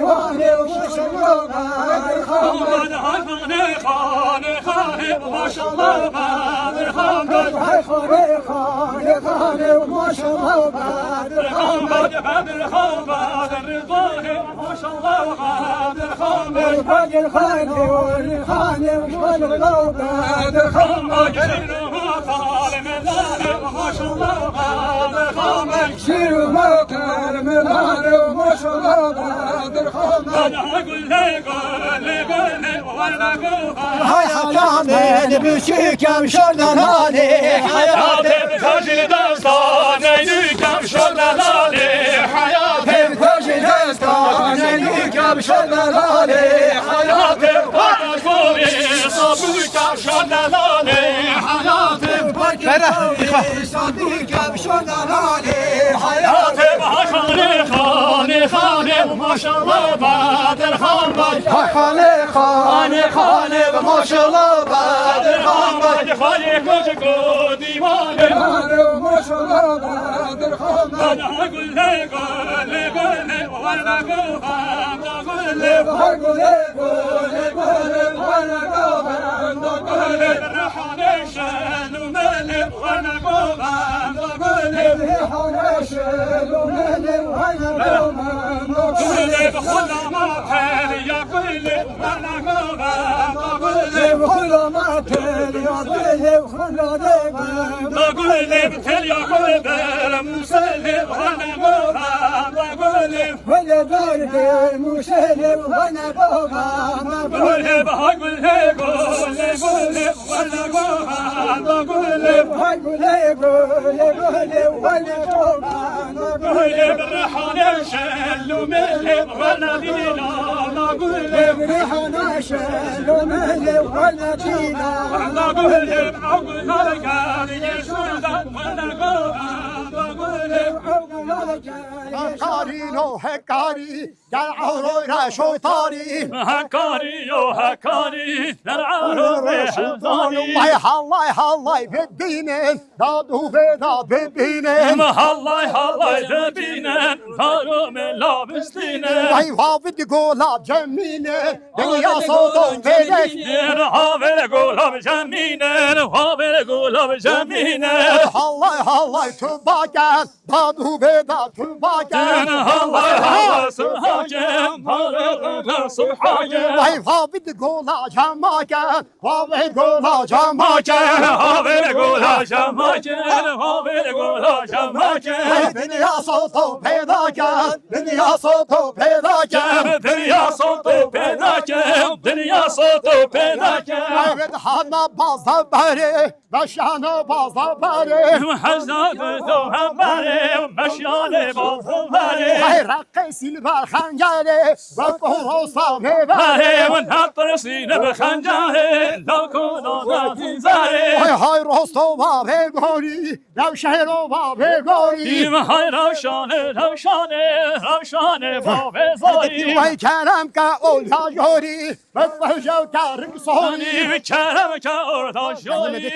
دیوانه ماشاءالله بدر خان خانه ماشاءالله بدر خان خانه ماشاءالله بدر خان بدر خان ماشاءالله بدر خان بدر خانه ماشاءالله بدر خان شير ومطر ملان وماشاءالله بدر خان هاي حياتي بشيكم شرداني حياتي بتاجي دستاني كم شرداني حياتي بتاجي دستاني كم شرداني حياتي بقولي صبوي كم شرداني حياتي بقولي صبوي كم شرداني حياتي خاني ما شاء الله بدر خان خاني ما شاء الله بدر خان خاني كوجكو ديوانه ما شاء الله بدر خان قول وانا قول ريحانه شلو ملك وانا قول ريحانه شلو ملك وانا قول بخل ما حل يا قل وانا قول ما تل يا قل بقول بتل يا قل مسلم وانا قول ولا دار مسلم وانا قول بقول وانا قول بالريحانه شلو ملك وانا دينا بالريحانه شلو ملك وانا دينا قول بعقل القال يسود وانا هكاري لو هكاري درعوا شوطاري هكاري درعوا شوطاري الله بالدين دادو بيدا بالدين الله بالدين دارو من لابستين حافظ قولاب جمينه دنيا صوتهم بيدك حافظ قولاب جمينه الله تباكن دادو بيدا تباكن الله سبحان حافظ قولا جماكن حافظ قولا جماكن دنيا صوتو پیدا کن دنیا صوتو پیدا کن حنا بازا بره مشانو بازا بره رقص البرخنجره وقروسا میبره های رستو و بگوری روشن و بگوری روشانه بابزاری وای کرم که اولا جوری بفجو کرم سونی کرم که اردا شوری